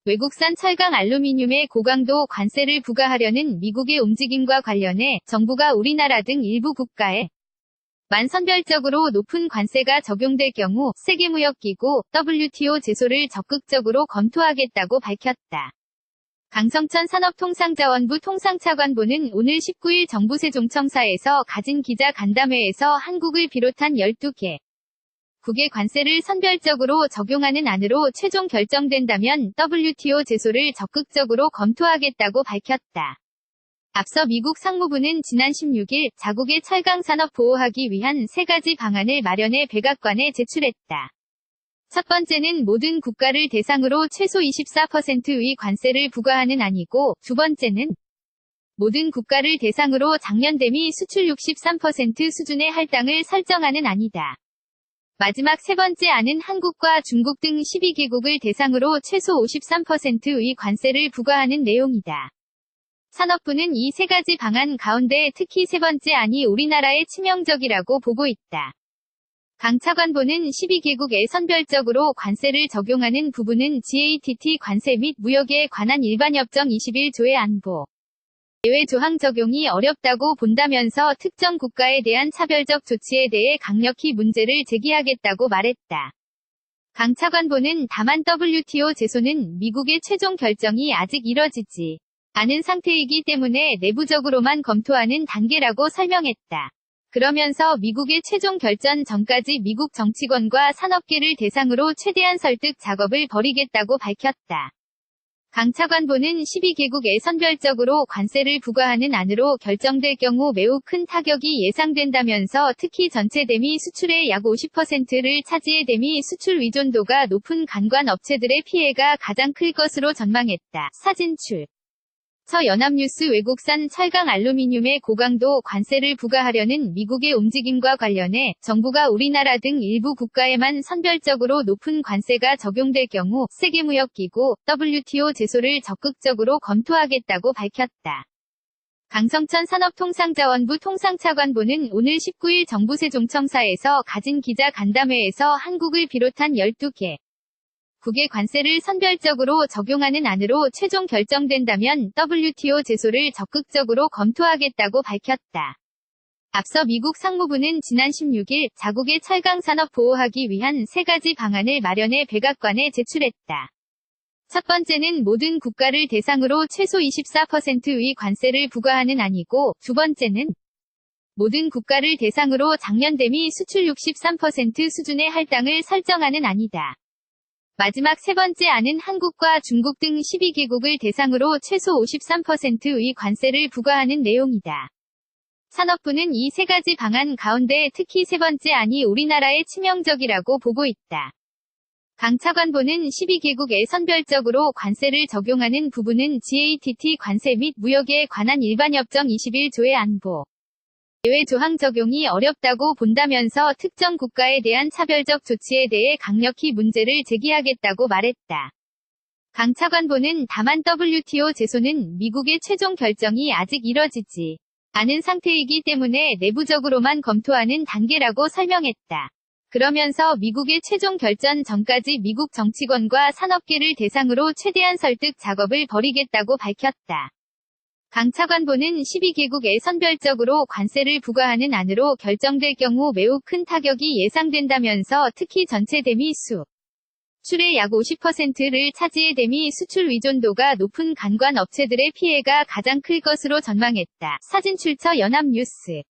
외국산 철강 알루미늄에 고강도 관세를 부과하려는 미국의 움직임과 관련해 정부가 우리나라 등 일부 국가에 만 선별적으로 높은 관세가 적용될 경우 세계무역기구 WTO 제소를 적극적으로 검토하겠다고 밝혔다. 강성천 산업통상자원부 통상차관보는 오늘 19일 정부 세종청사에서 가진 기자 간담회에서 한국을 비롯한 12개 국의 관세를 선별적으로 적용하는 안으로 최종 결정된다면 WTO 제소를 적극적으로 검토하겠다고 밝혔다. 앞서 미국 상무부는 지난 16일 자국의 철강 산업 보호하기 위한 3가지 방안을 마련해 백악관에 제출했다. 첫 번째는 모든 국가를 대상으로 최소 24%의 관세를 부과하는 안이고, 두 번째는 모든 국가를 대상으로 작년 대비 수출 63% 수준의 할당을 설정하는 안이다. 마지막 세 번째 안은 한국과 중국 등 12개국을 대상으로 최소 53%의 관세를 부과하는 내용이다. 산업부는 이 3가지 방안 가운데 특히 세 번째 안이 우리나라에 치명적이라고 보고 있다. 강 차관보는 12개국에 선별적으로 관세를 적용하는 부분은 GATT 관세 및 무역에 관한 일반협정 21조의 안보 예외 조항 적용이 어렵다고 본다면서 특정 국가에 대한 차별적 조치에 대해 강력히 문제를 제기하겠다고 말했다. 강 차관보는 다만 WTO 제소는 미국의 최종 결정이 아직 이뤄지지 않은 상태이기 때문에 내부적으로만 검토하는 단계라고 설명했다. 그러면서 미국의 최종 결정 전까지 미국 정치권과 산업계를 대상으로 최대한 설득 작업을 벌이겠다고 밝혔다. 강 차관보는 12개국에 선별적으로 관세를 부과하는 안으로 결정될 경우 매우 큰 타격이 예상된다면서 특히 전체 대미 수출의 약 50%를 차지해 대미 수출 의존도가 높은 관관 업체들의 피해가 가장 클 것으로 전망했다. 사진출 연합뉴스 외국산 철강 알루미늄에 고강도 관세를 부과하려는 미국의 움직임과 관련해 정부가 우리나라 등 일부 국가에만 선별적으로 높은 관세가 적용될 경우 세계무역기구 WTO 제소를 적극적으로 검토하겠다고 밝혔다. 강성천 산업통상자원부 통상차관보는 오늘 19일 정부 세종청사에서 가진 기자 간담회에서 한국을 비롯한 12개 국의 관세를 선별적으로 적용하는 안으로 최종 결정된다면 WTO 제소를 적극적으로 검토하겠다고 밝혔다. 앞서 미국 상무부는 지난 16일 자국의 철강 산업 보호하기 위한 3가지 방안을 마련해 백악관에 제출했다. 첫 번째는 모든 국가를 대상으로 최소 24%의 관세를 부과하는 안이고, 두 번째는 모든 국가를 대상으로 작년 대미 수출 63% 수준의 할당을 설정하는 안이다. 마지막 세 번째 안은 한국과 중국 등 12개국을 대상으로 최소 53%의 관세를 부과하는 내용이다. 산업부는 이 3가지 방안 가운데 특히 세 번째 안이 우리나라에 치명적이라고 보고 있다. 강 차관보는 12개국에 선별적으로 관세를 적용하는 부분은 GATT 관세 및 무역에 관한 일반협정 21조의 안보 예외 조항 적용이 어렵다고 본다면서 특정 국가에 대한 차별적 조치에 대해 강력히 문제를 제기하겠다고 말했다. 강 차관보는 다만 WTO 제소는 미국의 최종 결정이 아직 이뤄지지 않은 상태이기 때문에 내부적으로만 검토하는 단계라고 설명했다. 그러면서 미국의 최종 결정 전까지 미국 정치권과 산업계를 대상으로 최대한 설득 작업을 벌이겠다고 밝혔다. 강 차관보는 12개국에 선별적으로 관세를 부과하는 안으로 결정될 경우 매우 큰 타격이 예상된다면서 특히 전체 대미 수출의 약 50%를 차지해 대미 수출 의존도가 높은 관관 업체들의 피해가 가장 클 것으로 전망했다. 사진 출처 연합뉴스